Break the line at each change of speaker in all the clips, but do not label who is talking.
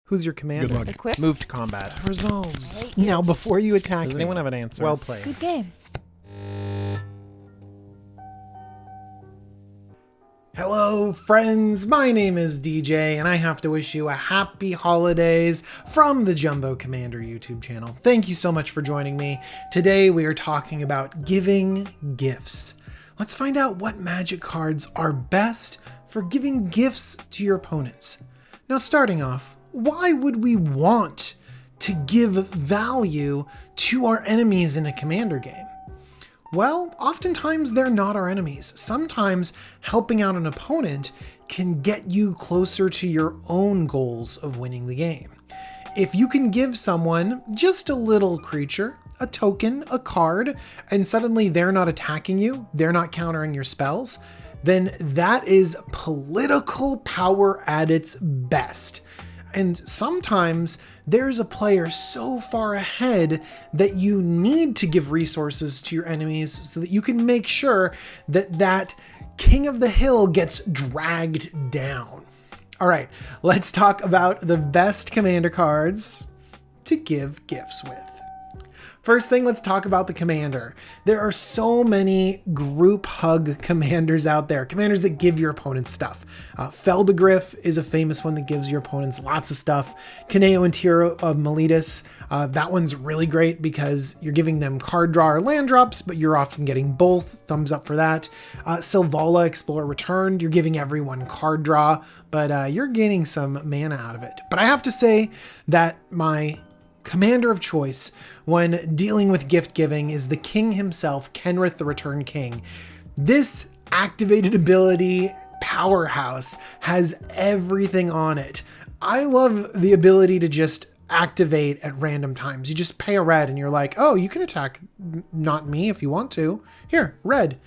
Who's your commander?
Good luck.
Equip.
Move to combat. Resolves.
Right.
Now, before you attack
Does
me,
anyone have an answer?
well played.
Good game.
Hello, friends. My name is DJ, and I have to wish you a happy holidays from the Jumbo Commander YouTube channel. Thank you so much for joining me. Today, we are talking about giving gifts. Let's find out what magic cards are best for giving gifts to your opponents. Now, starting off, why would we want to give value to our enemies in a commander game? Well, oftentimes they're not our enemies. Sometimes helping out an opponent can get you closer to your own goals of winning the game. If you can give someone just a little creature, a token, a card, and suddenly they're not attacking you, they're not countering your spells, then that is political power at its best. And sometimes there's a player so far ahead that you need to give resources to your enemies so that you can make sure that that king of the hill gets dragged down. All right, let's talk about the best commander cards to give gifts with. First thing, let's talk about the commander. There are so many group hug commanders out there, commanders that give your opponents stuff. Feldegriff is a famous one that gives your opponents lots of stuff. Kaneo and Tiro of Miletus, that one's really great because you're giving them card draw or land drops, but you're often getting both. Thumbs up for that. Silvala, Explorer Returned, you're giving everyone card draw, but you're gaining some mana out of it. But I have to say that my commander of choice when dealing with gift giving is the king himself, Kenrith the Returned King. This activated ability powerhouse has everything on it. I love the ability to just activate at random times. You just pay a red and you're like, oh, you can attack not me if you want to. Here, red.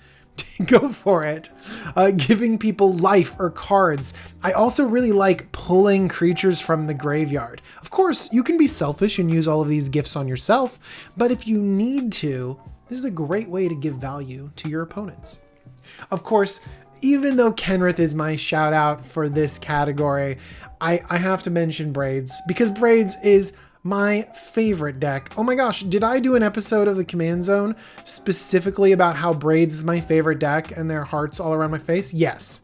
Go for it. Giving people life or cards. I also really like pulling creatures from the graveyard. Of course, you can be selfish and use all of these gifts on yourself, but if you need to, this is a great way to give value to your opponents. Of course, even though Kenrith is my shout out for this category, I have to mention Braids because Braids is my favorite deck. Oh my gosh, did I do an episode of the Command Zone specifically about how Braids is my favorite deck and their hearts all around my face? Yes.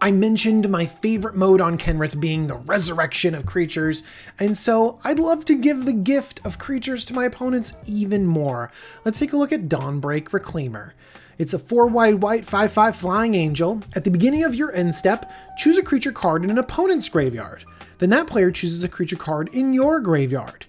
I mentioned my favorite mode on Kenrith being the resurrection of creatures, and so I'd love to give the gift of creatures to my opponents even more. Let's take a look at Dawnbreak Reclaimer. It's a 4-white, 5/5 flying angel. At the beginning of your end step, choose a creature card in an opponent's graveyard. Then that player chooses a creature card in your graveyard.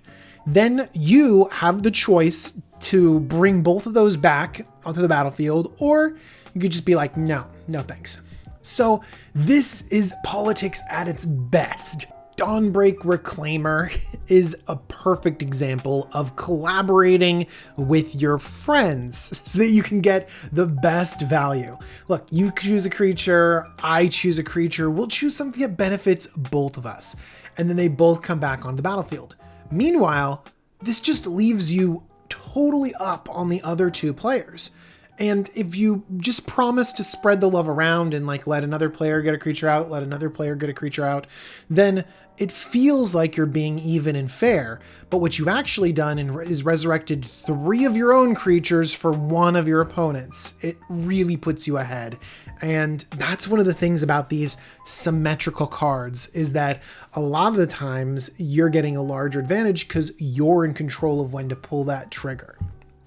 Then you have the choice to bring both of those back onto the battlefield, or you could just be like, no thanks. So this is politics at its best. Dawnbreak Reclaimer is a perfect example of collaborating with your friends so that you can get the best value. Look, you choose a creature, I choose a creature, we'll choose something that benefits both of us, and then they both come back on the battlefield. Meanwhile, this just leaves you totally up on the other two players. And if you just promise to spread the love around and like let another player get a creature out, let another player get a creature out, then it feels like you're being even and fair. But what you've actually done is resurrected 3 of your own creatures for 1 of your opponents. It really puts you ahead. And that's one of the things about these symmetrical cards is that a lot of the times you're getting a larger advantage because you're in control of when to pull that trigger.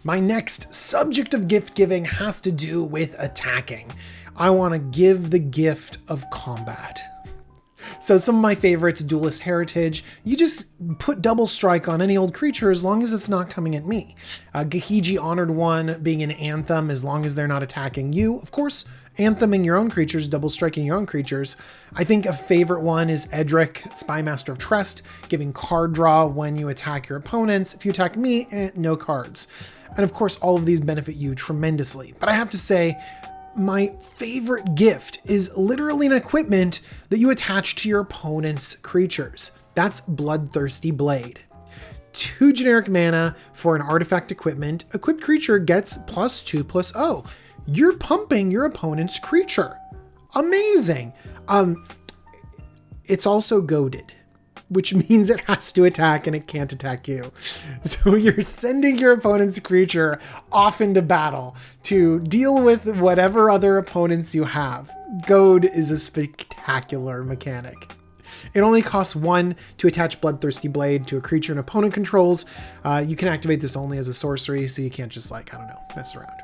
My next subject of gift giving has to do with attacking. I want to give the gift of combat. So some of my favorites, Duelist Heritage, you just put double strike on any old creature as long as it's not coming at me. Gahiji Honored One being an Anthem as long as they're not attacking you. Of course, Antheming your own creatures, double striking your own creatures. I think a favorite one is Edric, Spymaster of Trest, giving card draw when you attack your opponents. If you attack me, no cards. And of course, all of these benefit you tremendously. But I have to say, my favorite gift is literally an equipment that you attach to your opponent's creatures. That's Bloodthirsty Blade. 2 generic mana for an artifact equipment. Equipped creature gets +2/+0. You're pumping your opponent's creature. Amazing. It's also goaded. which means it has to attack and it can't attack you. So you're sending your opponent's creature off into battle to deal with whatever other opponents you have. Goad is a spectacular mechanic. It only costs 1 to attach Bloodthirsty Blade to a creature an opponent controls. You can activate this only as a sorcery, so you can't just like, I don't know, mess around.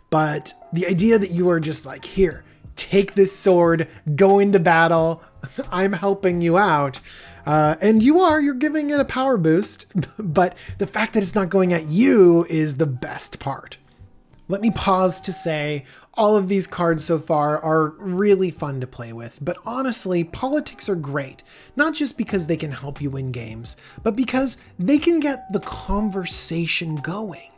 But the idea that you are just like, here, take this sword, go into battle, I'm helping you out. And you're giving it a power boost, but the fact that it's not going at you is the best part. Let me pause to say, all of these cards so far are really fun to play with, but honestly, politics are great, not just because they can help you win games, but because they can get the conversation going.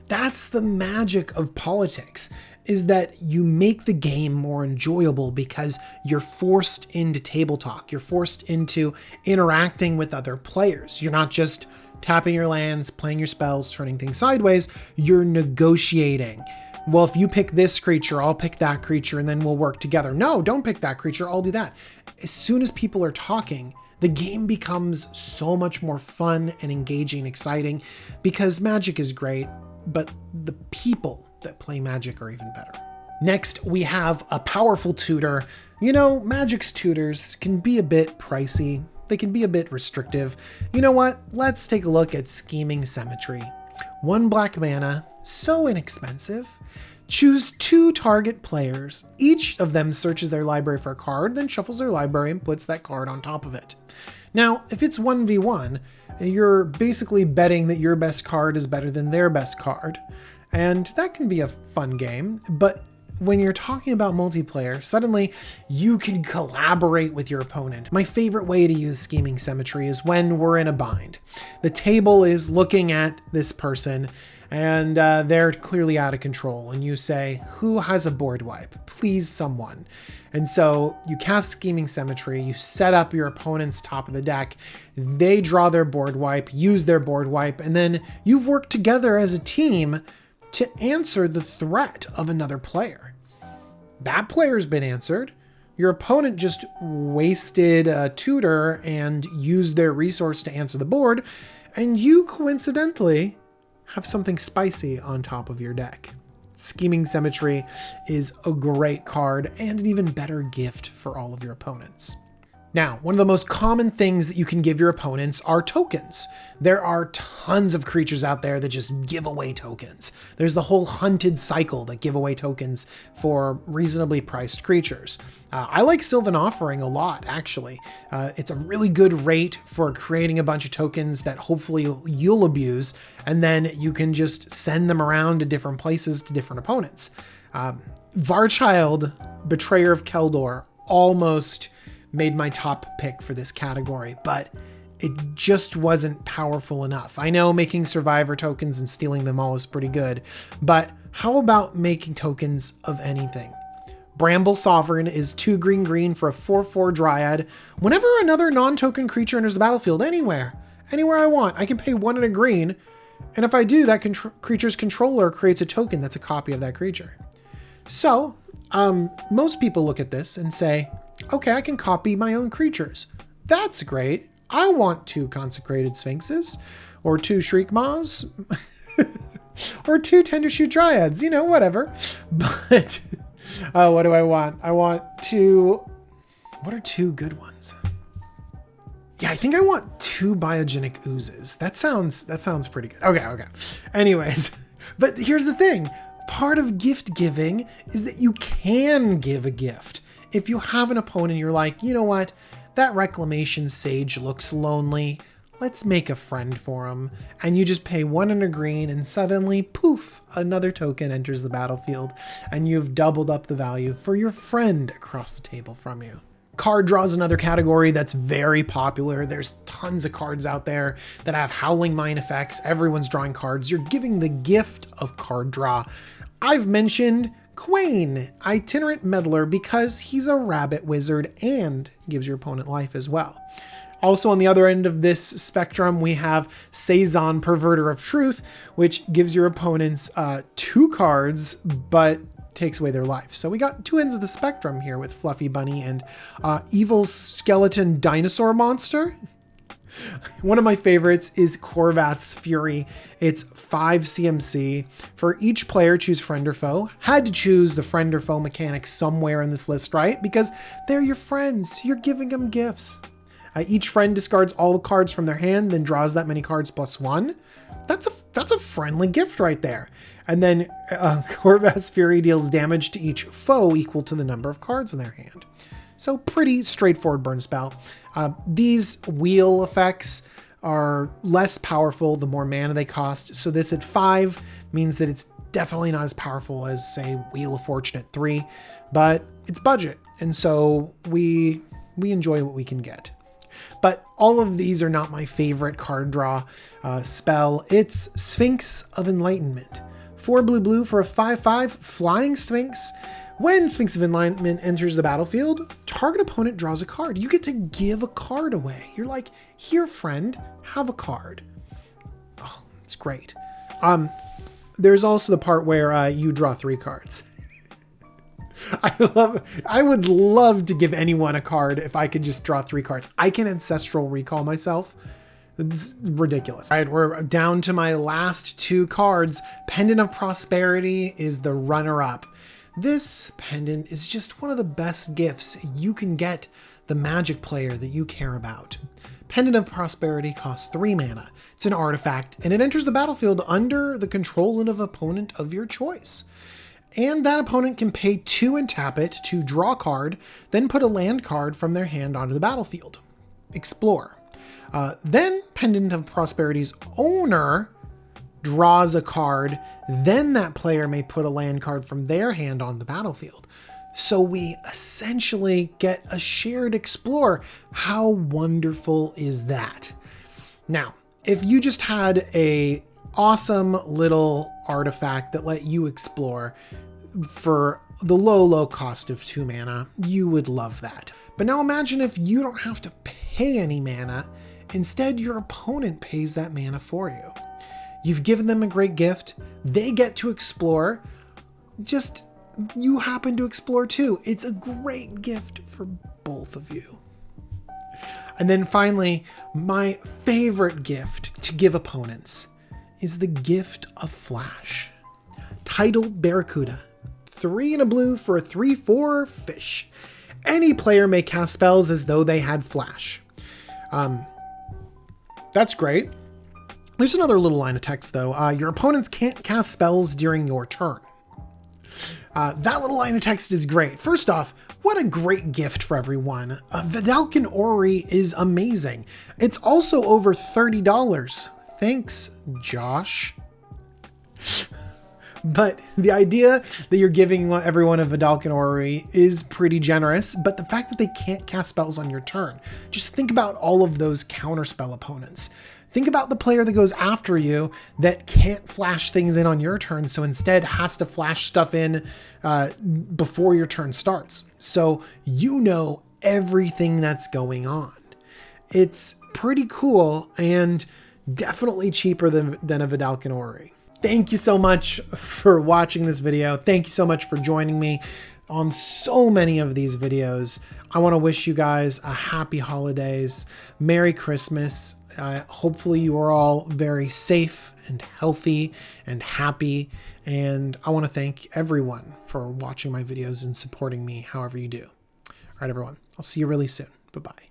That's the magic of politics, is that you make the game more enjoyable because you're forced into table talk. You're forced into interacting with other players. You're not just tapping your lands, playing your spells, turning things sideways. You're negotiating. Well, if you pick this creature, I'll pick that creature, and then we'll work together. No, don't pick that creature, I'll do that. As soon as people are talking, the game becomes so much more fun and engaging and exciting because Magic is great, but the people that play Magic are even better. Next, we have a powerful tutor. You know, Magic's tutors can be a bit pricey. They can be a bit restrictive. You know what? Let's take a look at Scheming Symmetry. 1 black mana, so inexpensive. Choose 2 target players. Each of them searches their library for a card, then shuffles their library and puts that card on top of it. Now, if it's 1v1, you're basically betting that your best card is better than their best card. And that can be a fun game, but when you're talking about multiplayer, suddenly you can collaborate with your opponent. My favorite way to use Scheming Symmetry is when we're in a bind. The table is looking at this person and they're clearly out of control. And you say, who has a board wipe? Please, someone. And so you cast Scheming Symmetry, you set up your opponent's top of the deck, they draw their board wipe, use their board wipe, and then you've worked together as a team to answer the threat of another player. That player's been answered. Your opponent just wasted a tutor and used their resource to answer the board, and you coincidentally have something spicy on top of your deck. Scheming Symmetry is a great card and an even better gift for all of your opponents. Now, one of the most common things that you can give your opponents are tokens. There are tons of creatures out there that just give away tokens. There's the whole hunted cycle that give away tokens for reasonably priced creatures. I like Sylvan Offering a lot, actually. It's a really good rate for creating a bunch of tokens that hopefully you'll abuse, and then you can just send them around to different places to different opponents. Varchild, Betrayer of Keldor, almost made my top pick for this category, but it just wasn't powerful enough. I know making survivor tokens and stealing them all is pretty good, but how about making tokens of anything? Bramble Sovereign is 2 green for a 4/4 Dryad. Whenever another non-token creature enters the battlefield, anywhere I want, I can pay 1 and a green, and if I do, that creature's controller creates a token that's a copy of that creature. So, most people look at this and say, okay, I can copy my own creatures. That's great. I want 2 Consecrated Sphinxes, or 2 Shriek Maws, or 2 Tendershoot Dryads, whatever. But what do I want? I want 2, what are 2 good ones? Yeah, I think I want 2 Biogenic Oozes. That sounds pretty good. Okay. Anyways, but here's the thing. Part of gift giving is that you can give a gift. If you have an opponent, you're like, you know what? That Reclamation Sage looks lonely. Let's make a friend for him. And you just pay 1 and a green and suddenly, poof, another token enters the battlefield and you've doubled up the value for your friend across the table from you. Card draw is another category that's very popular. There's tons of cards out there that have Howling Mine effects. Everyone's drawing cards. You're giving the gift of card draw. I've mentioned Quain, Itinerant Meddler, because he's a rabbit wizard and gives your opponent life as well. Also on the other end of this spectrum, we have Saison, Perverter of Truth, which gives your opponents 2 cards, but takes away their life. So we got 2 ends of the spectrum here with Fluffy Bunny and Evil Skeleton Dinosaur Monster. One of my favorites is Korvath's Fury. It's 5 CMC. For each player, choose friend or foe. Had to choose the friend or foe mechanic somewhere in this list, right? Because they're your friends. You're giving them gifts. Each friend discards all the cards from their hand, then draws that many cards +1. That's a friendly gift right there. And then Korvath's Fury deals damage to each foe equal to the number of cards in their hand. So pretty straightforward burn spell. These wheel effects are less powerful the more mana they cost. So this at 5 means that it's definitely not as powerful as, say, Wheel of Fortune at 3, but it's budget. And so we enjoy what we can get. But all of these are not my favorite card draw spell. It's Sphinx of Enlightenment. 4 blue for a 5/5 flying Sphinx. When Sphinx of Enlightenment enters the battlefield, target opponent draws a card. You get to give a card away. You're like, here, friend, have a card. Oh, it's great. There's also the part where you draw 3 cards. I would love to give anyone a card if I could just draw 3 cards. I can Ancestral Recall myself. It's ridiculous. All right, we're down to my last 2 cards. Pendant of Prosperity is the runner-up. This pendant is just one of the best gifts you can get the Magic player that you care about. Pendant of Prosperity costs 3 mana. It's an artifact, and it enters the battlefield under the control of an opponent of your choice. And that opponent can pay 2 and tap it to draw a card, then put a land card from their hand onto the battlefield. Explore. Then Pendant of Prosperity's owner draws a card, then that player may put a land card from their hand on the battlefield. So we essentially get a shared explore. How wonderful is that? Now, if you just had a awesome little artifact that let you explore for the low cost of 2 mana, you would love that. But now imagine if you don't have to pay any mana. Instead, your opponent pays that mana for you. You've given them a great gift. They get to explore. Just you happen to explore too. It's a great gift for both of you. And then finally, my favorite gift to give opponents is the gift of Flash. Tidal Barracuda. 3 and a blue for a 3/4 fish. Any player may cast spells as though they had Flash. That's great. There's another little line of text though. Your opponents can't cast spells during your turn. That little line of text is great. First off, what a great gift for everyone. Vedalken Orrery is amazing. It's also over $30. Thanks, Josh. But the idea that you're giving everyone a Vedalken Orrery is pretty generous, but the fact that they can't cast spells on your turn, just think about all of those counterspell opponents. Think about the player that goes after you that can't flash things in on your turn, so instead has to flash stuff in before your turn starts. So you know everything that's going on. It's pretty cool and definitely cheaper than a Vedalken Orrery. Thank you so much for watching this video. Thank you so much for joining me on so many of these videos. I want to wish you guys a happy holidays, Merry Christmas. Hopefully you are all very safe and healthy and happy. And I want to thank everyone for watching my videos and supporting me however you do. All right, everyone. I'll see you really soon. Bye-bye.